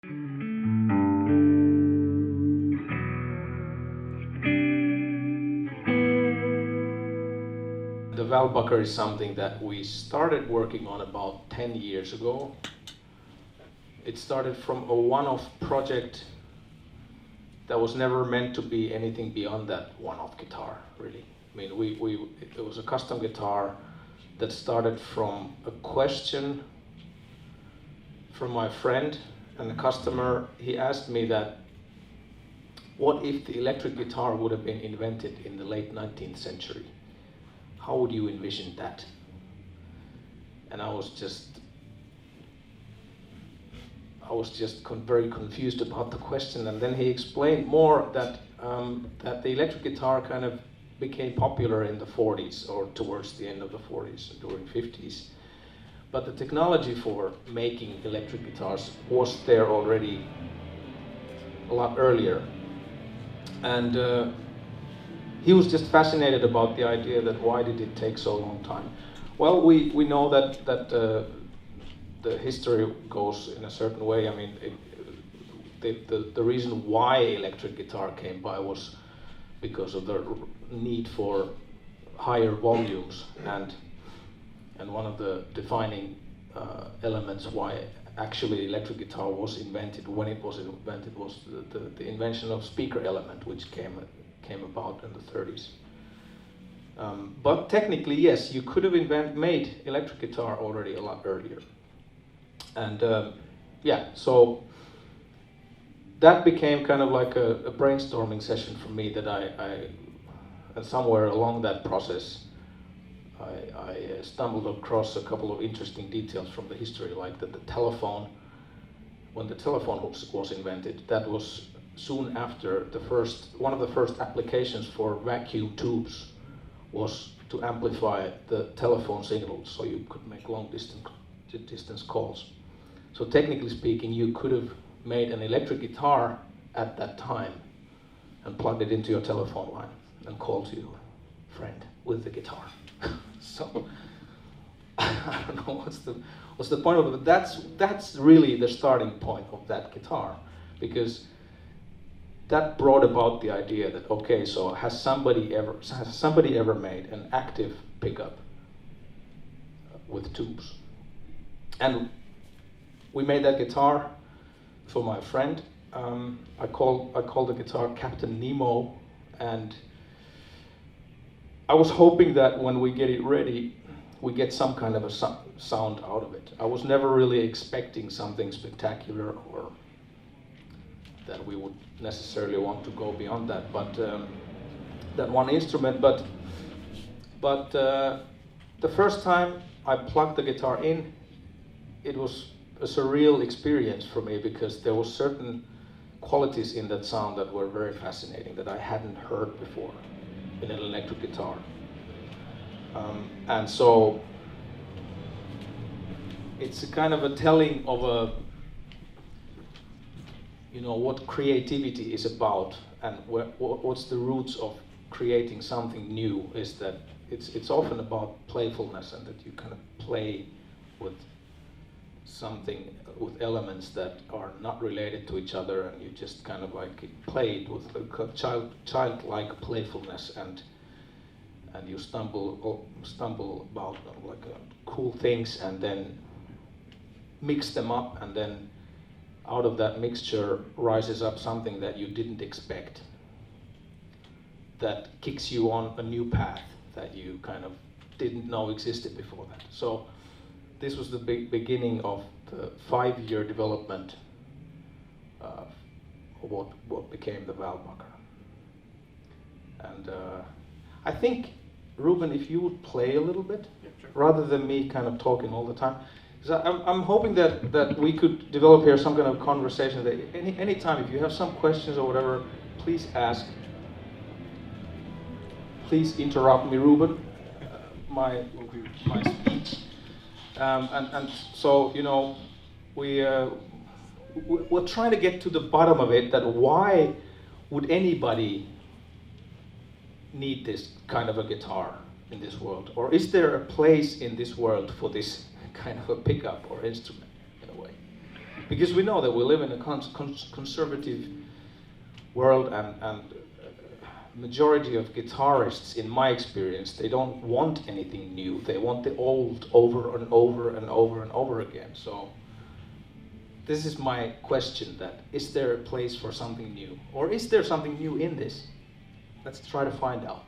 The Valvebucker is something that we started working on about 10 years ago. It started from a one-off project that was never meant to be anything beyond that one-off guitar, really. I mean, it was a custom guitar that started from a question from my friend and a customer. He asked me that, what if the electric guitar would have been invented in the late 19th century? How would you envision that? And I was just very confused about the question. And then he explained more that that the electric guitar kind of became popular in the 40s or towards the end of the 40s, during 50s. But the technology for making electric guitars was there already a lot earlier. And he was just fascinated about the idea that why did it take so long time? Well, we know that the history goes in a certain way. I mean, the reason why electric guitar came by was because of the need for higher volumes, and one of the defining elements why actually electric guitar was invented, when it was invented, was the invention of speaker element, which came about in the 30s. But technically, yes, you could have made electric guitar already a lot earlier. And yeah, so that became kind of like a brainstorming session for me, that and somewhere along that process, I stumbled across a couple of interesting details from the history, like that the telephone, when the telephone was invented, that was soon after one of the first applications for vacuum tubes was to amplify the telephone signals, so you could make long distance calls. So technically speaking, you could have made an electric guitar at that time and plugged it into your telephone line and called to your friend with the guitar. So I don't know what's the point of it, but that's really the starting point of that guitar, because that brought about the idea that, okay, so has somebody ever made an active pickup with tubes? And we made that guitar for my friend. I called the guitar Captain Nemo, and I was hoping that when we get it ready, we get some kind of a sound out of it. I was never really expecting something spectacular or that we would necessarily want to go beyond that, but that one instrument. But the first time I plugged the guitar in, it was a surreal experience for me, because there were certain qualities in that sound that were very fascinating, that I hadn't heard before in an electric guitar. And so it's a kind of a telling of what creativity is about, and what's the roots of creating something new, is that it's often about playfulness, and that you kind of play with something, with elements that are not related to each other, and you just kind of like play it with a childlike playfulness, and you stumble about like cool things, and then mix them up, and then out of that mixture rises up something that you didn't expect, that kicks you on a new path that you kind of didn't know existed before that. So this was the beginning of the 5-year development of what became the Valvebucker. And I think, Ruben, if you would play a little bit, yeah, sure, rather than me kind of talking all the time. I'm hoping that we could develop here some kind of conversation, that any time, if you have some questions or whatever, please ask. Please interrupt me, Ruben, my speech. And so, we're trying to get to the bottom of it, that why would anybody need this kind of a guitar in this world? Or is there a place in this world for this kind of a pickup or instrument, in a way? Because we know that we live in a conservative world, and majority of guitarists, in my experience, they don't want anything new. They want the old over and over and over and over again. So this is my question, that is there a place for something new? Or is there something new in this? Let's try to find out.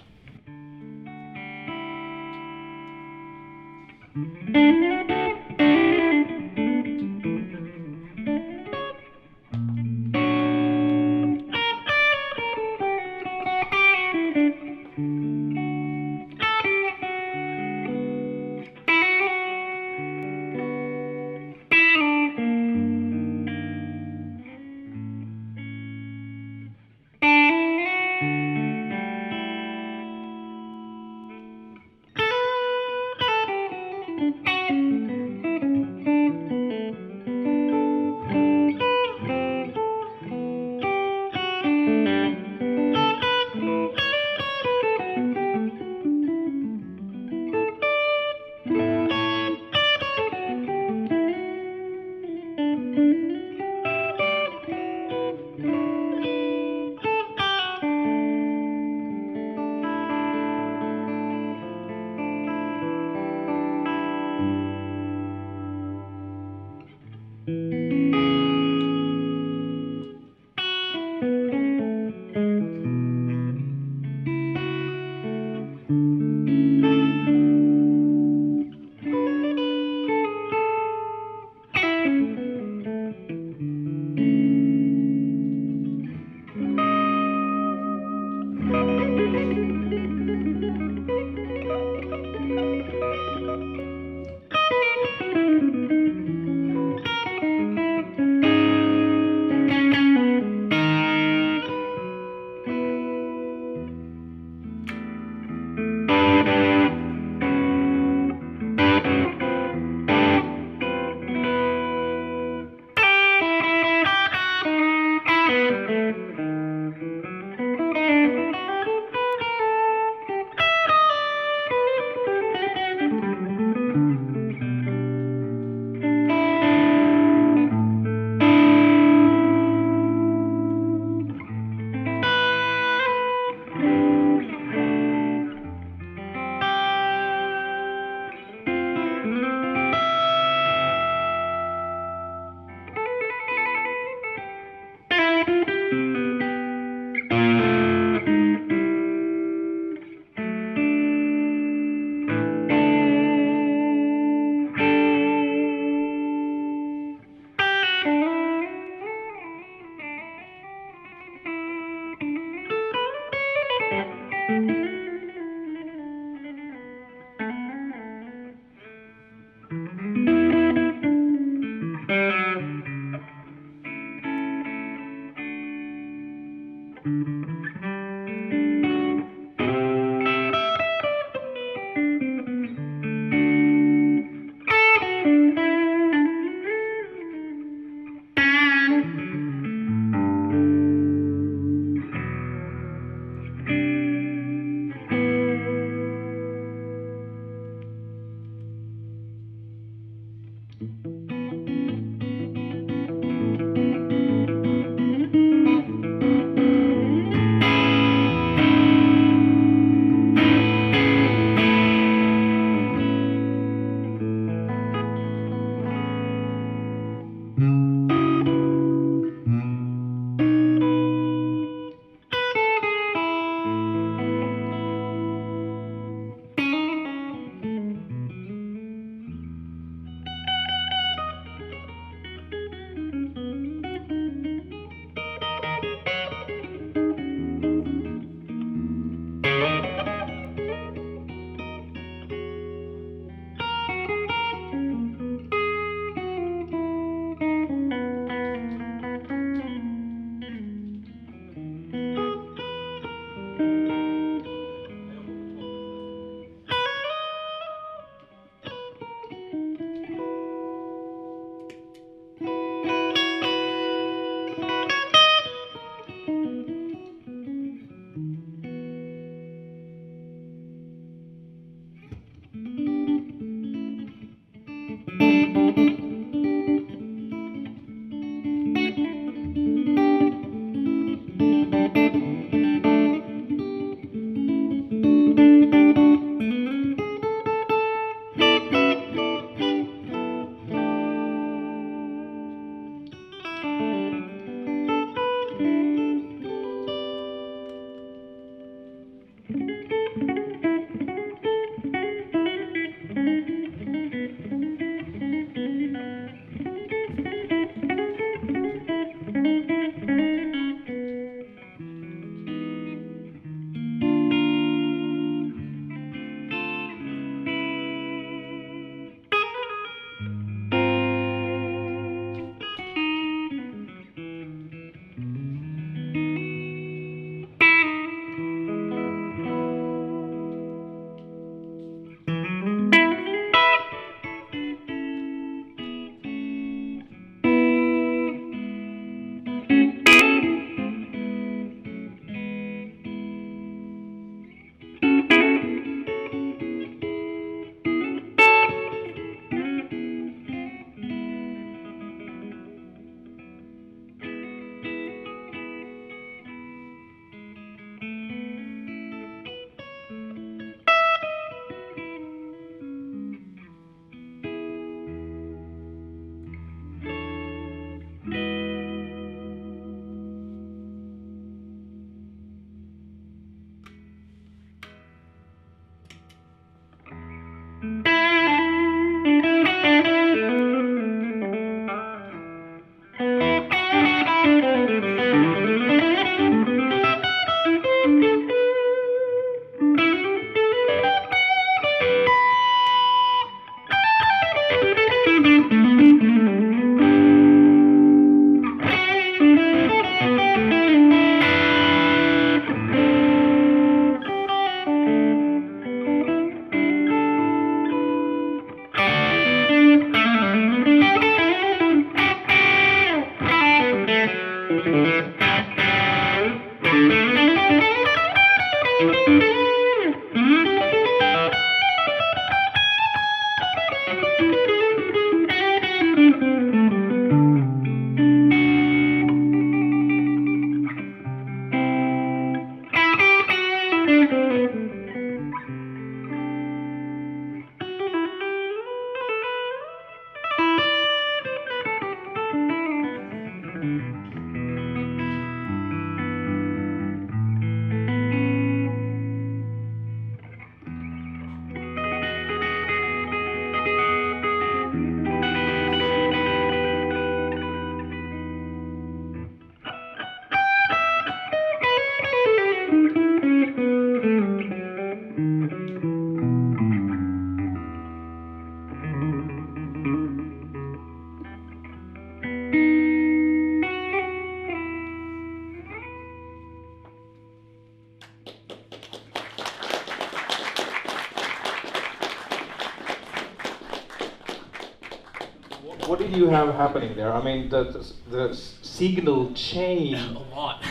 What did you have happening there? I mean, the signal chain. A lot.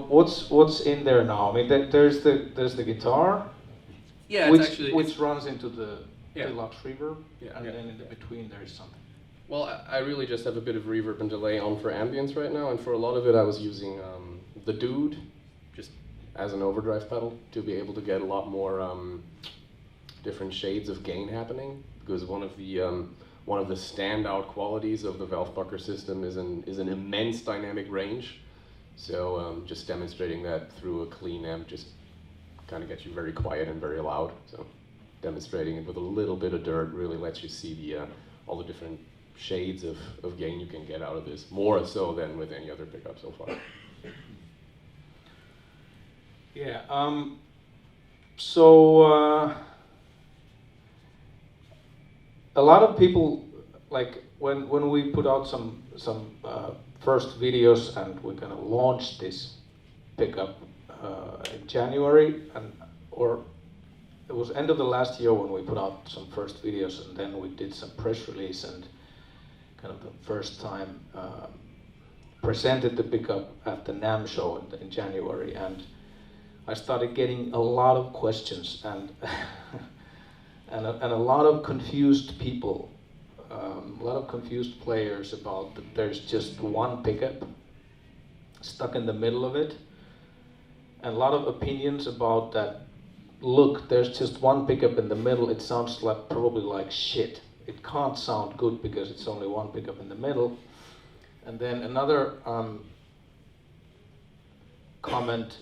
What's in there now? I mean, there's the guitar. Yeah, which runs into the yeah. deluxe reverb, Yeah, and yeah. then in the between there is something. Well, I really just have a bit of reverb and delay on for ambience right now, and for a lot of it I was using the Dude, just as an overdrive pedal, to be able to get a lot more different shades of gain happening, because one of the standout qualities of the Valvebucker system is an immense dynamic range. So just demonstrating that through a clean amp just kind of gets you very quiet and very loud. So demonstrating it with a little bit of dirt really lets you see all the different shades of gain you can get out of this, more so than with any other pickup so far. Yeah. So a lot of people, like when we put out some first videos and we kind of launched this pickup in January, or it was end of the last year when we put out some first videos, and then we did some press release and kind of the first time presented the pickup at the NAMM show in January, and I started getting a lot of questions and and a lot of confused people, a lot of confused players about that there's just one pickup stuck in the middle of it, and a lot of opinions about that. Look, there's just one pickup in the middle. It sounds like probably like shit. It can't sound good because it's only one pickup in the middle. And then another comment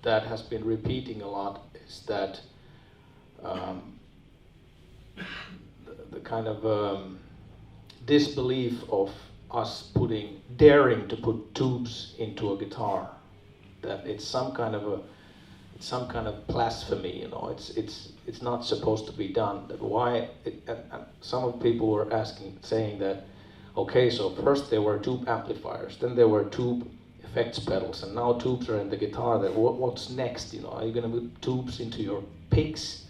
that has been repeating a lot is that the kind of disbelief of us daring to put tubes into a guitar, that it's some kind of blasphemy, you know. It's not supposed to be done. That why? And some of the people were saying that, okay, so first there were tube amplifiers, then there were tube effects pedals, and now tubes are in the guitar. That what's next? You know, are you going to put tubes into your picks,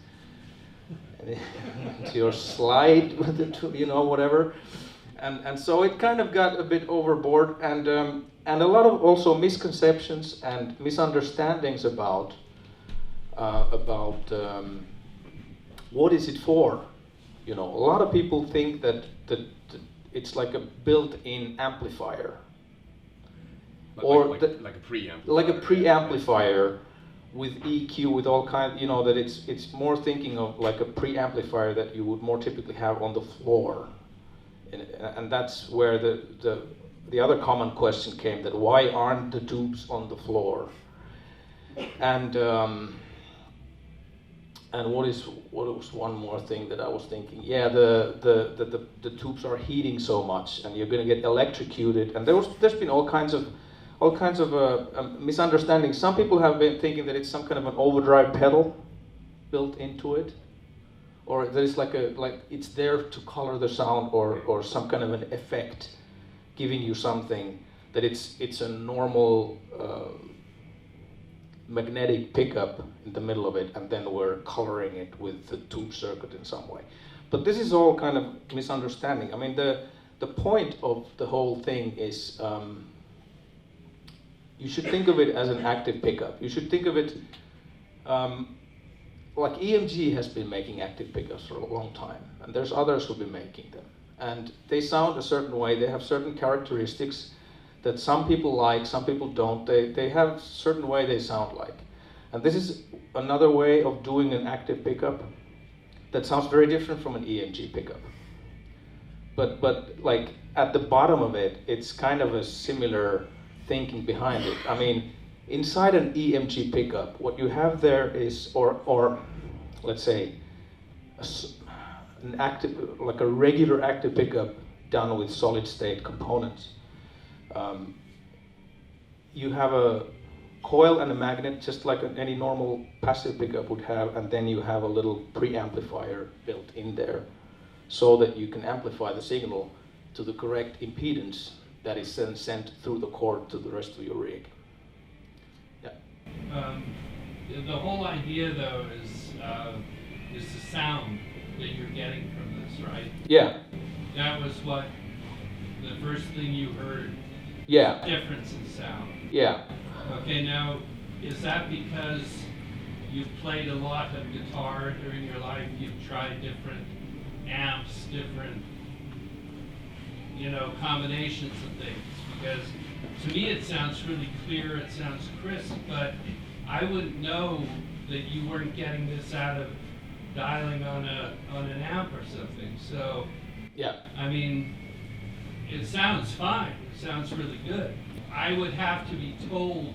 into your slide with the tube, you know, whatever? And so it kind of got a bit overboard, and a lot of also misconceptions and misunderstandings about what is it for. You know, a lot of people think that it's like a built-in amplifier, like a preamplifier. Like a preamplifier with EQ, with all kind. You know, that it's more thinking of like a preamplifier that you would more typically have on the floor. And that's where the other common question came, that why aren't the tubes on the floor? And what was one more thing that I was thinking? Yeah, the tubes are heating so much, and you're going to get electrocuted. And there's been all kinds of misunderstandings. Some people have been thinking that it's some kind of an overdrive pedal built into it, or that it's like it's there to color the sound, or some kind of an effect, giving you something, that it's a normal magnetic pickup in the middle of it, and then we're coloring it with the tube circuit in some way. But this is all kind of misunderstanding. I mean, the point of the whole thing is, you should think of it as an active pickup. You should think of it like EMG has been making active pickups for a long time, and there's others who've been making them. And they sound a certain way, they have certain characteristics that some people like, some people don't. They have a certain way they sound like. And this is another way of doing an active pickup that sounds very different from an EMG pickup. But like at the bottom of it, it's kind of a similar thinking behind it. I mean, inside an EMG pickup, what you have there is, or let's say, an active, like a regular active pickup done with solid state components. You have a coil and a magnet, just like any normal passive pickup would have, and then you have a little preamplifier built in there, so that you can amplify the signal to the correct impedance that is then sent through the cord to the rest of your rig. The whole idea, though, is the sound that you're getting from this, right? Yeah. That was what the first thing you heard. Yeah. Difference in sound. Yeah. Okay, now, is that because you've played a lot of guitar during your life? You've tried different amps, different, combinations of things? Because to me it sounds really clear, it sounds crisp, but I wouldn't know that you weren't getting this out of dialing on an amp or something. So, yeah. I mean, it sounds fine. It sounds really good. I would have to be told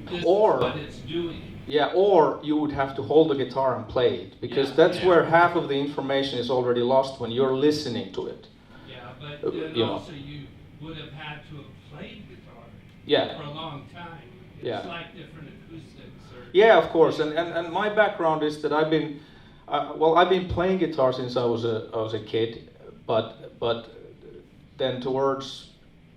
this is what it's doing. Yeah, or you would have to hold the guitar and play it, because that's where half of the information is already lost when you're listening to it. Yeah, but then also you would have had to have played guitar for a long time. It's like different acoustics. Yeah, of course. And my background is that I've been playing guitar since I was a kid, but then towards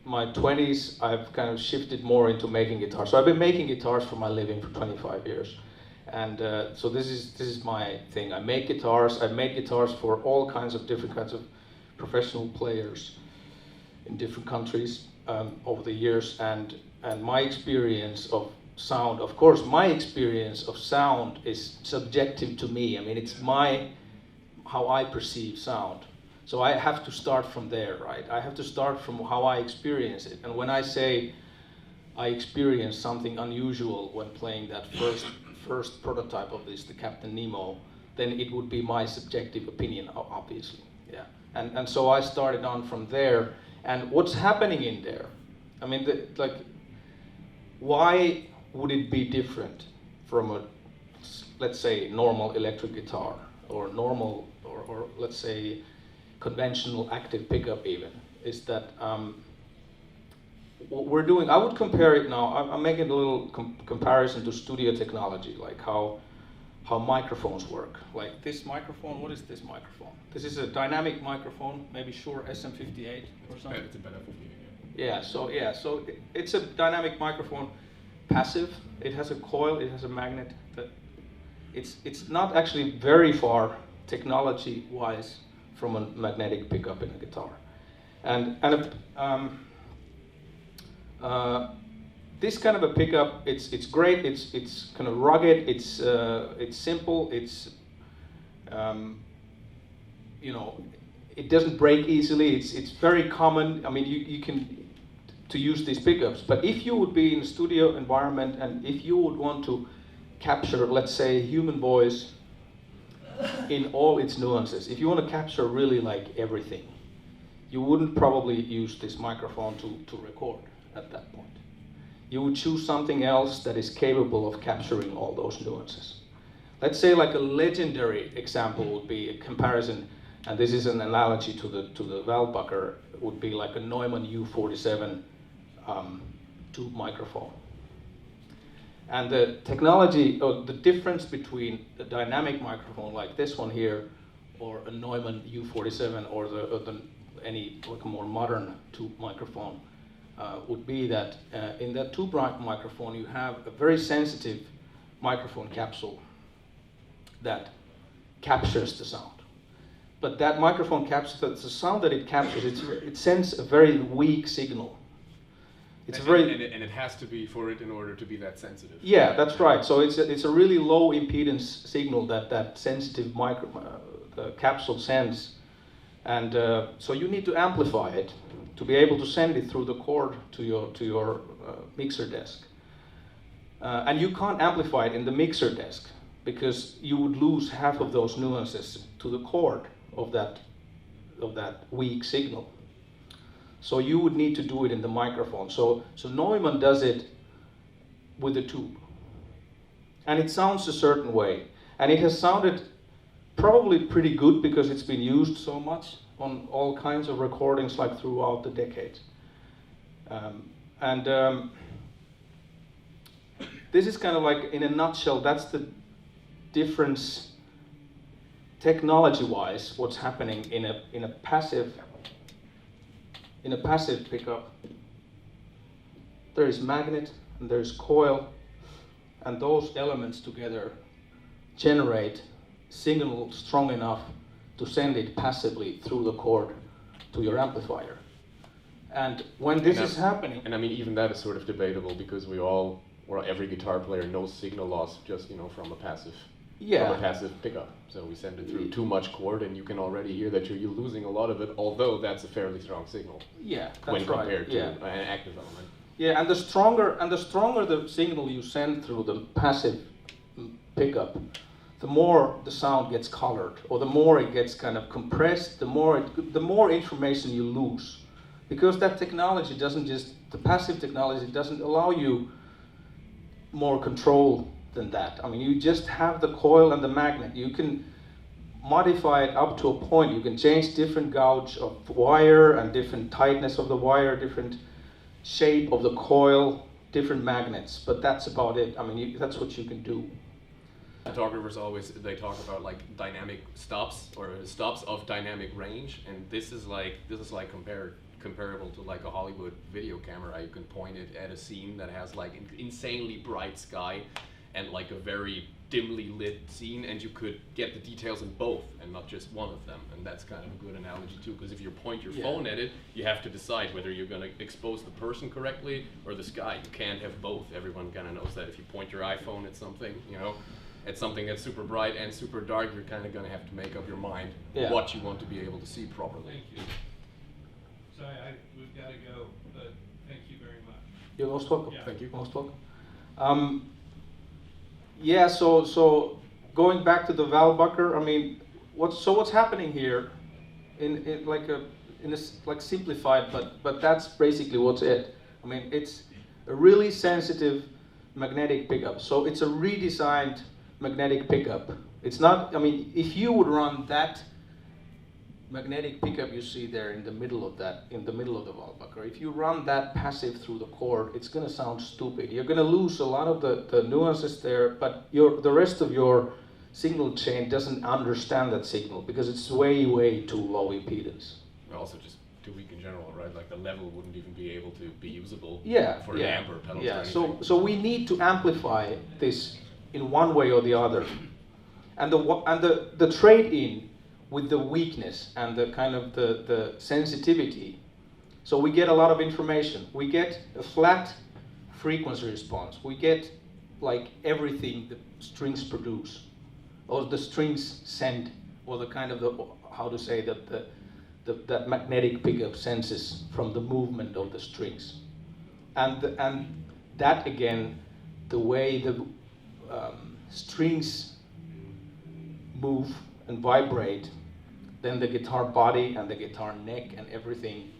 my 20s, I've kind of shifted more into making guitars. So I've been making guitars for my living for 25 years. And so this is my thing. I make guitars. I've made guitars for all kinds of different kinds of professional players in different countries over the years. And my experience of sound, of course, my experience of sound is subjective to me. I mean, it's how I perceive sound. So I have to start from there, right? I have to start from how I experience it. And when I say I experience something unusual when playing that first prototype of this, the Captain Nemo, then it would be my subjective opinion, obviously. Yeah. And so I started on from there. And what's happening in there? I mean, why would it be different from a, let's say, normal electric guitar, or normal, or let's say, conventional active pickup even? is that what we're doing, I would compare it now, I'm making a little comparison to studio technology, like how microphones work. Like this microphone, what is this microphone? This is a dynamic microphone, maybe Shure SM58 or something. It's a better 58. Yeah, so it's a dynamic microphone, passive. It has a coil, it has a magnet. But it's not actually very far technology-wise from a magnetic pickup in a guitar. This kind of a pickup, it's great. It's kind of rugged. It's simple. It's it doesn't break easily. It's very common. I mean, you can to use these pickups. But if you would be in a studio environment and if you would want to capture, let's say, human voice in all its nuances, if you want to capture really like everything, you wouldn't probably use this microphone to record at that point. You would choose something else that is capable of capturing all those nuances. Let's say like a legendary example would be a comparison, and this is an analogy to the Valvebucker, would be like a Neumann U47 tube microphone. And the technology, or the difference between a dynamic microphone like this one here, or a Neumann U47, or any like a more modern tube microphone, would be that in that tube microphone you have a very sensitive microphone capsule that captures the sound. But that microphone capsule, the sound that it captures, it sends a very weak signal. And it has to be for it in order to be that sensitive. Yeah, that's right. So it's a really low impedance signal that sensitive capsule sends, and so you need to amplify it to be able to send it through the cord to your mixer desk. And you can't amplify it in the mixer desk because you would lose half of those nuances to the cord of that weak signal. So you would need to do it in the microphone. So Neumann does it with the tube. And it sounds a certain way. And it has sounded probably pretty good because it's been used so much on all kinds of recordings like throughout the decades. This is kind of like, in a nutshell, that's the difference technology-wise, what's happening in a passive pickup. There is magnet and there's coil, and those elements together generate signal strong enough to send it passively through the cord to your amplifier. And when this is happening... And I mean, even that is sort of debatable because every guitar player knows signal loss just, from a passive pickup. So we send it through too much cord and you can already hear that you're losing a lot of it, although that's a fairly strong signal. Yeah, that's when right. compared to an active element. Yeah, and the stronger the signal you send through the passive pickup, the more the sound gets colored, or the more it gets kind of compressed, the more information you lose. Because that technology the passive technology doesn't allow you more control than that. I mean, you just have the coil and the magnet. You can modify it up to a point. You can change different gauge of wire and different tightness of the wire, different shape of the coil, different magnets, but that's about it. I mean, that's what you can do. Photographers they talk about like dynamic stops or stops of dynamic range, and this is like comparable to like a Hollywood video camera. You can point it at a scene that has like an insanely bright sky and like a very dimly lit scene, and you could get the details in both and not just one of them. And that's kind of a good analogy too, because if you point your phone at it, you have to decide whether you're going to expose the person correctly or the sky. You can't have both. Everyone kind of knows that. If you point your iPhone at something, at something that's super bright and super dark, you're kind of going to have to make up your mind what you want to be able to see properly. Thank you. Sorry, we've got to go, but thank you very much. You're most welcome. Yeah. Thank you. Most welcome. So going back to the Valvebucker, I mean, what's happening here, in simplified, but that's basically what's it. I mean, it's a really sensitive magnetic pickup. So it's a redesigned magnetic pickup. It's not. I mean, if you would run that magnetic pickup you see there in the middle of that, in the middle of the Valvebucker, if you run that passive through the chord, it's going to sound stupid. You're going to lose a lot of the nuances there, but the rest of your signal chain doesn't understand that signal because it's way, way too low impedance. Also just too weak in general, right? Like the level wouldn't even be able to be usable for yeah, an amp or pedals or yeah. anything. So we need to amplify this in one way or the other. And the trade-in with the weakness and the kind of the sensitivity. So we get a lot of information. We get a flat frequency response. We get like everything the strings produce, or the strings send, or the kind of how to say that magnetic pickup senses from the movement of the strings, and that again, the way the strings move and vibrate, then the guitar body and the guitar neck and everything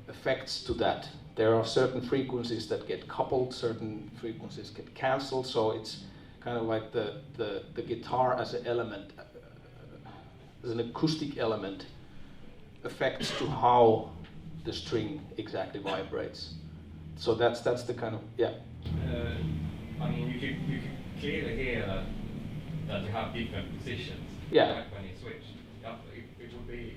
affects to that. There are certain frequencies that get coupled, certain frequencies get cancelled, so it's kind of like the guitar as an element, as an acoustic element, affects to how the string exactly vibrates. So that's the kind of, yeah. I mean, you could clearly hear that you have different positions. Yeah. Like when you switch. Yeah, it would be.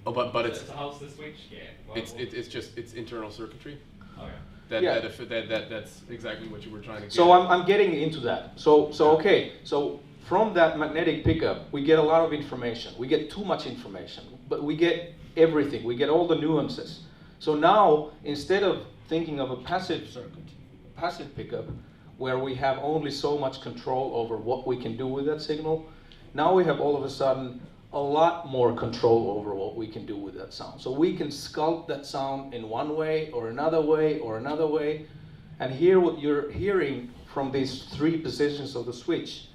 Oh, but it's So how's the switch get? it's internal circuitry. Okay. That's exactly what you were trying to get. So I'm getting into that. So okay. So from that magnetic pickup, we get a lot of information. We get too much information, but we get everything. We get all the nuances. So now, instead of thinking of a passive circuit, passive pickup, where we have only so much control over what we can do with that signal, now we have all of a sudden a lot more control over what we can do with that sound. So we can sculpt that sound in one way or another way or another way. And here what you're hearing from these three positions of the switch,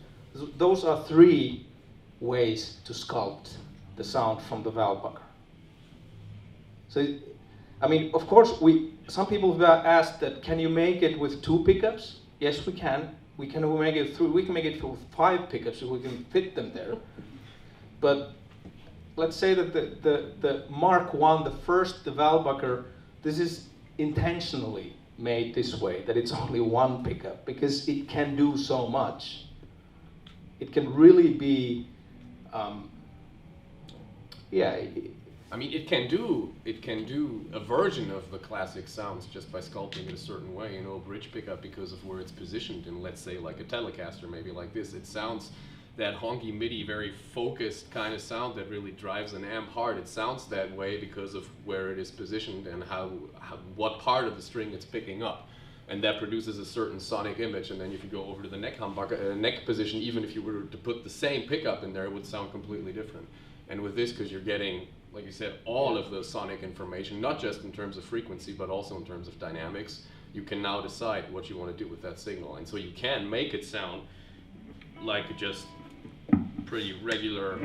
those are three ways to sculpt the sound from the Valvebucker. So, I mean, of course, some people have asked that, can you make it with 2 pickups? Yes, we can. We can make it with 5 pickups if we can fit them there. But let's say that the Mark I, the Valvebucker, this is intentionally made this way, that it's only 1 pickup, because it can do so much. It can really be, I mean, it can do a version of the classic sounds just by sculpting it a certain way. You know, a bridge pickup, because of where it's positioned in, let's say, like a Telecaster, maybe like this. It sounds that honky MIDI, very focused kind of sound that really drives an amp hard. It sounds that way because of where it is positioned and what part of the string it's picking up. And that produces a certain sonic image. And then if you go over to the neck position, even if you were to put the same pickup in there, it would sound completely different. And with this, because you're getting, like you said, all of the sonic information, not just in terms of frequency, but also in terms of dynamics, you can now decide what you want to do with that signal. And so you can make it sound like just pretty regular.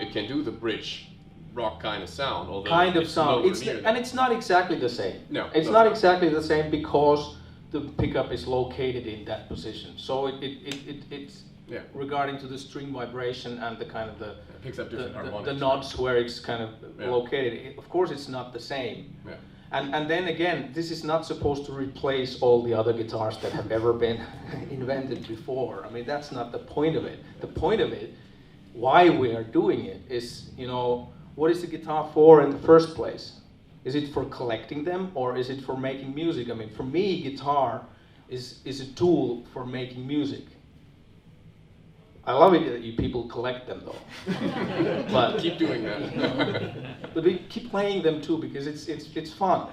It can do the bridge rock kind of sound, although kind of sound. It's not exactly the same. No, it's not exactly the same because the pickup is located in that position. So it's regarding to the string vibration and the kind of it picks up different harmonics. The notes where it's kind of located. Of course, it's not the same. Yeah. And then again, this is not supposed to replace all the other guitars that have ever been invented before. I mean, that's not the point of it. The point of it, why we are doing it, is, you know, what is the guitar for in the first place? Is it for collecting them, or is it for making music? I mean, for me, guitar is a tool for making music. I love it that you people collect them, though. But keep doing that. But we keep playing them too, because it's fun.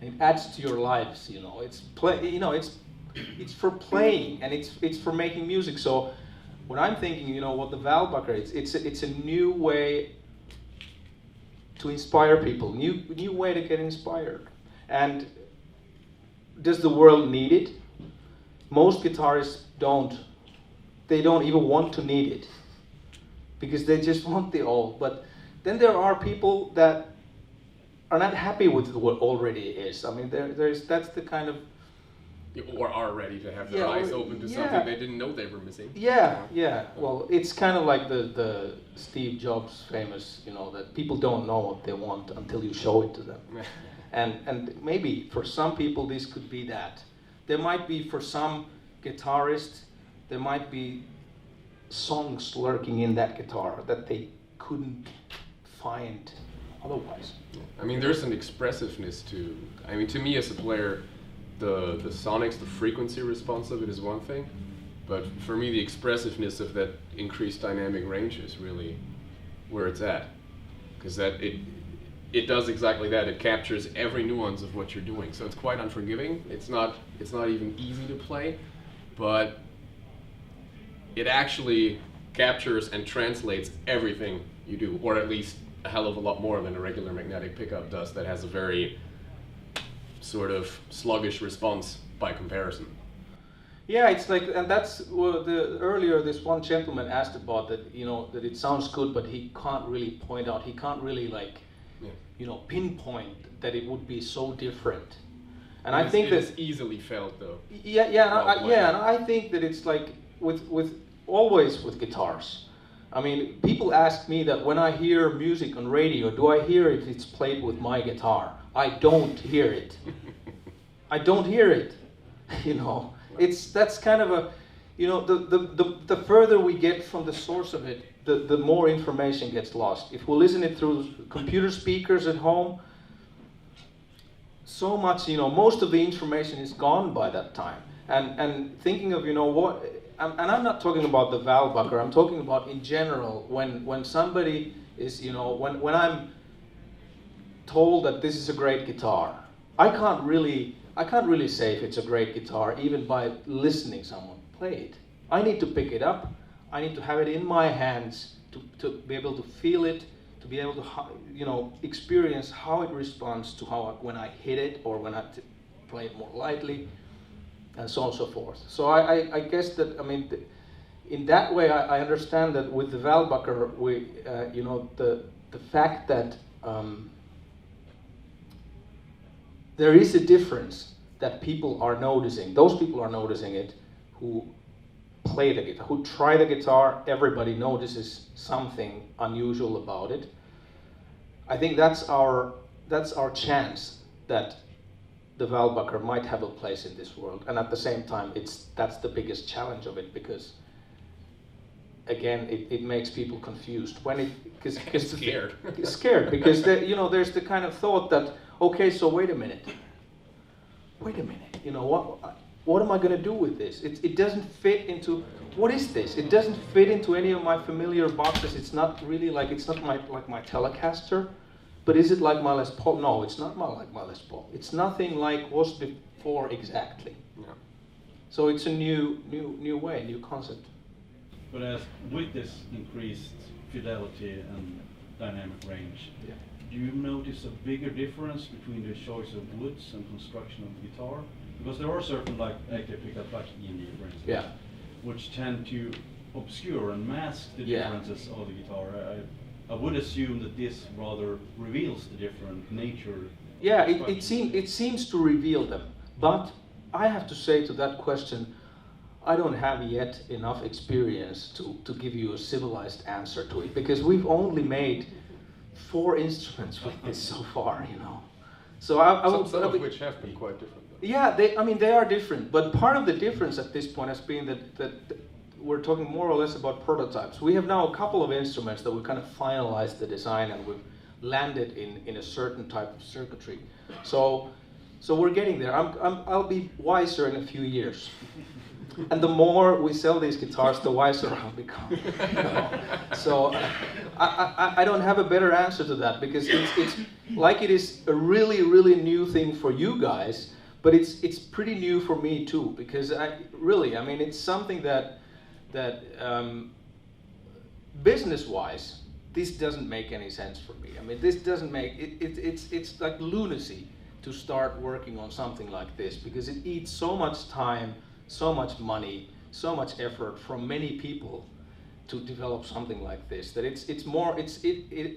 It adds to your lives, you know. It's for playing, and it's for making music. So what I'm thinking, you know, what the Valvebucker is, it's a new way to inspire people, new way to get inspired. And does the world need it? Most guitarists don't. They don't even want to need it, because they just want the old. But then there are people that are not happy with what already is. I mean, that's the kind of or are ready to have their Yeah, eyes or- open to yeah. something they didn't know they were missing. Yeah. Well, it's kind of like the Steve Jobs famous, that people don't know what they want until you show it to them. And maybe for some people this could be that. There might be for some guitarists, there might be songs lurking in that guitar that they couldn't find otherwise. I mean, there's an expressiveness to me as a player, the sonics, the frequency response of it is one thing, but for me the expressiveness of that increased dynamic range is really where it's at, because it does exactly that. It captures every nuance of what you're doing, so it's quite unforgiving. It's not even easy to play, but it actually captures and translates everything you do, or at least a hell of a lot more than a regular magnetic pickup does that has a very sort of sluggish response by comparison. Yeah, it's like, and that's earlier this one gentleman asked about that, that it sounds good, but he can't really point out, he can't really pinpoint that it would be so different. And I think it's that easily felt though. And I think that it's like always with guitars. I mean, people ask me that when I hear music on radio, do I hear if it's played with my guitar? I don't hear it. I don't hear it. That's kind of a, the further we get from the source of it, the more information gets lost. If we listen it through computer speakers at home, so much, most of the information is gone by that time. And thinking of, what, and I'm not talking about the Valvebucker, I'm talking about in general, when somebody is, when I'm told that this is a great guitar, I can't really say if it's a great guitar even by listening someone play it. I need to pick it up, I need to have it in my hands to be able to feel it, to be able to experience how it responds to when I hit it or when I play it more lightly, and so on and so forth. So I guess that, in that way I understand that with the Valvebucker, the fact that there is a difference that people are noticing. Those people are noticing it who play the guitar, who try the guitar. Everybody notices something unusual about it. I think that's our chance that the Valvebucker might have a place in this world, and at the same time, that's the biggest challenge of it, because again, it makes people confused because scared because there's the kind of thought that, okay, so wait a minute, what am I going to do with this? It doesn't fit into, what is this? It doesn't fit into any of my familiar boxes. It's not really it's not like my Telecaster, but is it like my Les Paul? No, it's not like my Les Paul. It's nothing like was before exactly. Yeah. So it's a new way, new concept. But as with this increased fidelity and dynamic range, Yeah. do you notice a bigger difference between the choice of woods and construction of the guitar? Because there are certain pickup like Indie, for instance, Yeah. which tend to obscure and mask the Yeah. differences of the guitar. I would assume that this rather reveals the different nature. Yeah, it seems to reveal them, but I have to say to that question, I don't have yet enough experience to give you a civilized answer to it, because we've only made 4 instruments with this so far, So some of which have been quite different. Though. Yeah, they are different, but part of the difference at this point has been that we're talking more or less about prototypes. We have now a couple of instruments that we kind of finalized the design and we've landed in a certain type of circuitry. So we're getting there. I'll be wiser in a few years. And the more we sell these guitars, the wiser I'll become. So I don't have a better answer to that, because it's like it is a really, really new thing for you guys, but it's pretty new for me too, because it's something that business-wise, this doesn't make any sense for me. This doesn't make it's like lunacy to start working on something like this, because it eats so much time, so much money, so much effort from many people to develop something like this, that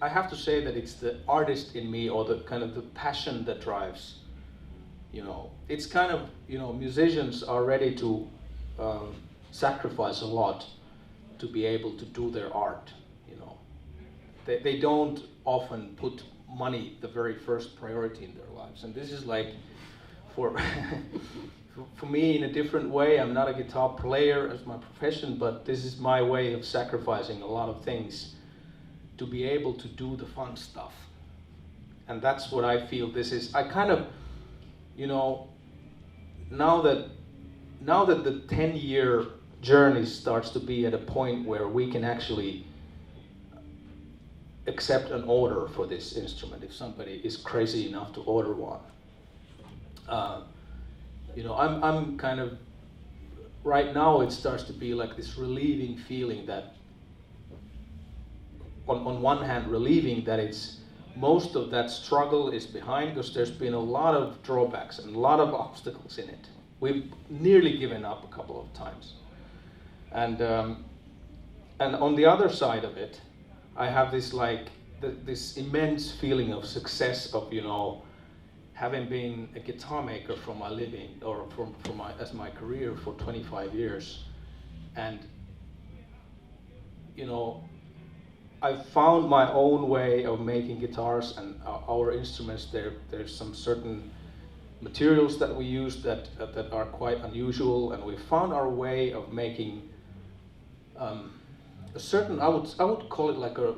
I have to say that it's the artist in me, or the kind of the passion that drives You know, it's kind of, you know, musicians are ready to sacrifice a lot to be able to do their art. You know, they don't often put money the very first priority in their lives, and this is like for for me in a different way. I'm not a guitar player as my profession, but this is my way of sacrificing a lot of things to be able to do the fun stuff. And that's what I feel this is. I kind of, you know, now that the 10-year journey starts to be at a point where we can actually accept an order for this instrument if somebody is crazy enough to order one. You know, I'm kind of, right now it starts to be like this relieving feeling that, on one hand, relieving that it's, most of that struggle is behind, because there's been a lot of drawbacks and a lot of obstacles in it. We've nearly given up a couple of times. And on the other side of it, I have this like, this immense feeling of success of, you know, having been a guitar maker for my living, or as my career for 25 years. And, you know, I've found my own way of making guitars and our instruments. There's some certain materials that we use that are quite unusual, and we found our way of making a certain, I would call it like a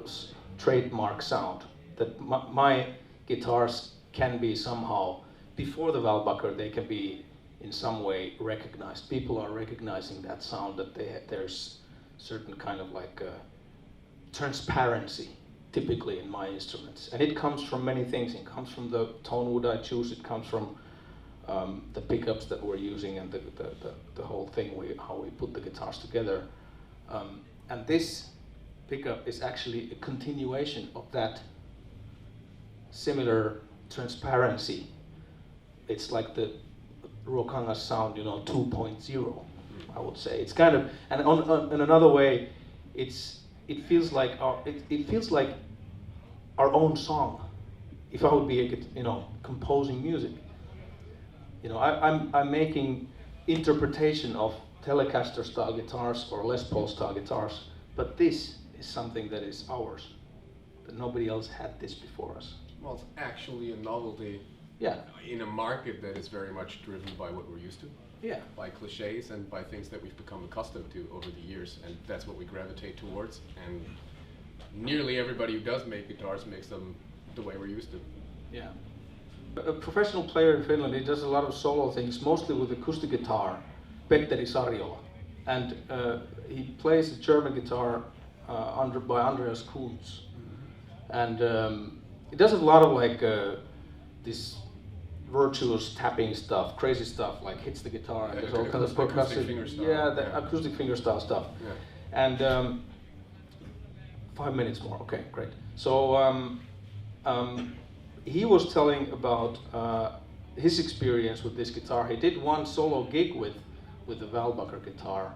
trademark sound, that my guitars can be somehow, before the Valvebucker, they can be in some way recognized. People are recognizing that sound, that there's certain kind of like transparency typically in my instruments, and it comes from many things. It comes from the tone wood I choose, it comes from the pickups that we're using, and the whole thing, how we put the guitars together. And this pickup is actually a continuation of that similar transparency. It's like the Ruokangas sound, you know, 2.0, I would say. It's kind of, and in another way, it feels like our own song. If I would be, you know, composing music, you know, I'm making interpretation of Telecaster style guitars or Les Paul style guitars, but this is something that is ours, that nobody else had this before us. Well, it's actually a novelty. Yeah. In a market that is very much driven by what we're used to. Yeah. By cliches and by things that we've become accustomed to over the years, and that's what we gravitate towards. And nearly everybody who does make guitars makes them the way we're used to. Yeah. A professional player in Finland, he does a lot of solo things, mostly with acoustic guitar, Petteri Sarjola. And he plays the German guitar by Andreas Kuntz. And he does a lot of like this virtuous tapping stuff, crazy stuff, like hits the guitar, and there's all kinds of percussive, acoustic fingerstyle stuff. Yeah. And 5 minutes more, okay, great. So he was telling about his experience with this guitar. He did one solo gig with the Valvebucker guitar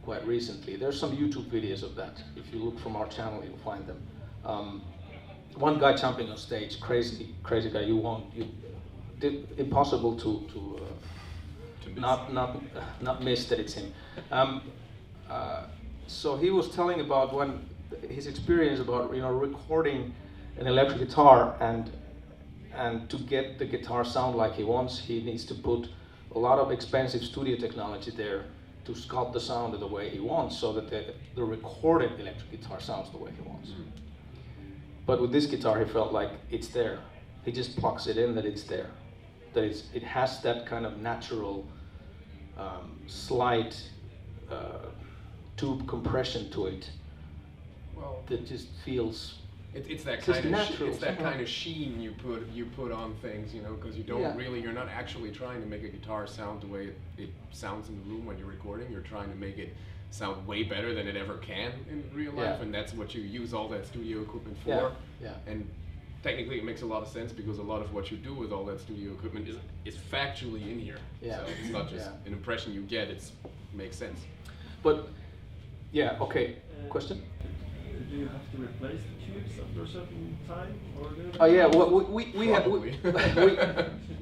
quite recently. There's some YouTube videos of that. If you look from our channel, you'll find them. One guy jumping on stage, crazy guy. Impossible to not miss that it's him. So he was telling about his experience about, you know, recording an electric guitar, and to get the guitar sound like he wants, he needs to put a lot of expensive studio technology there to sculpt the sound the way he wants, so that the recorded electric guitar sounds the way he wants. But with this guitar, he felt like it's there. He just plugs it in, that it's there. That it has that kind of natural, slight tube compression to it. Well, that just feels. It's that kind of sheen you put on things, you know, because you don't really, you're not actually trying to make a guitar sound the way it sounds in the room when you're recording. You're trying to make it sound way better than it ever can in real life, and that's what you use all that studio equipment for. Yeah. And technically it makes a lot of sense, because a lot of what you do with all that studio equipment is factually in here. Yeah. So it's not just an impression you get, it makes sense. But, yeah, okay. Question? do you have to replace the tubes after a certain time? Or do you Oh yeah, well,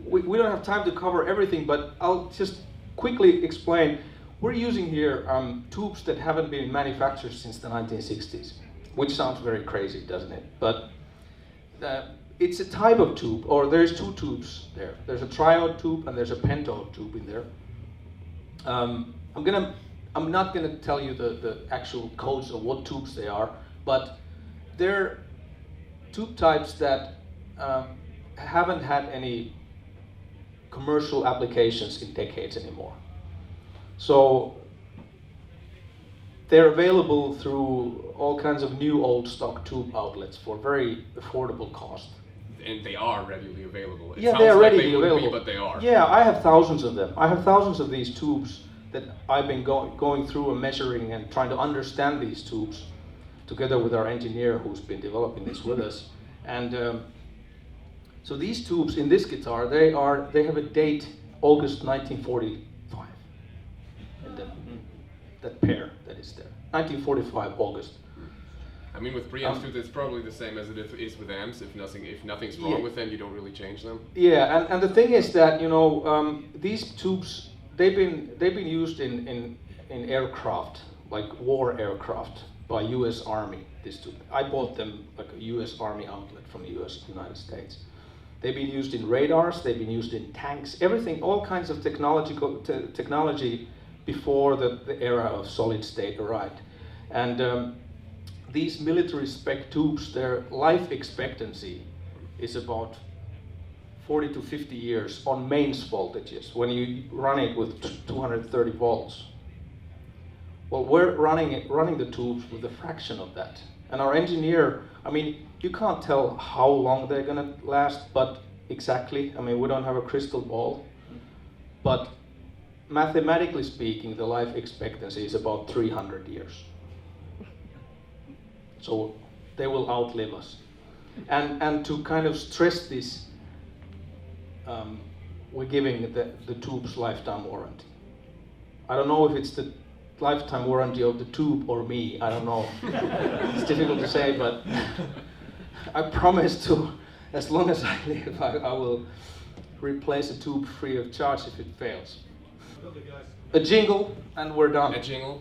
we don't have time to cover everything, but I'll just quickly explain. We're using here tubes that haven't been manufactured since the 1960s, which sounds very crazy, doesn't it? But it's a type of tube, or there's two tubes there. There's a triode tube and there's a pentode tube in there. I'm not gonna tell you the actual codes of what tubes they are, but they're tube types that haven't had any commercial applications in decades anymore. So they're available through all kinds of new old stock tube outlets for very affordable cost. And they are readily available. It Yeah, sounds they are like readily they wouldn't available. be, but they are. Yeah, I have thousands of them. I have thousands of these tubes that I've been going through and measuring and trying to understand these tubes together with our engineer who's been developing this with us. And so these tubes in this guitar, they have a date August 1945. And that pair that is there, 1945 August. I mean, with preamps too, it's probably the same as it is with amps. If nothing's wrong Yeah. with them, you don't really change them. Yeah, and the thing is that these tubes they've been used in aircraft, like war aircraft, by U.S. Army. This tube, I bought them like a U.S. Army outlet from the United States. They've been used in radars. They've been used in tanks. Everything, all kinds of technology before the era of solid state arrived, and. These military spec tubes, their life expectancy is about 40 to 50 years on mains voltages when you run it with 230 volts. Well, we're running the tubes with a fraction of that. And our engineer, I mean, you can't tell how long they're gonna last, but exactly, I mean, we don't have a crystal ball, but mathematically speaking, the life expectancy is about 300 years. So they will outlive us. And to kind of stress this, we're giving the tube's lifetime warranty. I don't know if it's the lifetime warranty of the tube or me, I don't know. It's difficult to say, but I promise to, as long as I live, I will replace a tube free of charge if it fails. A jingle, and we're done. A jingle.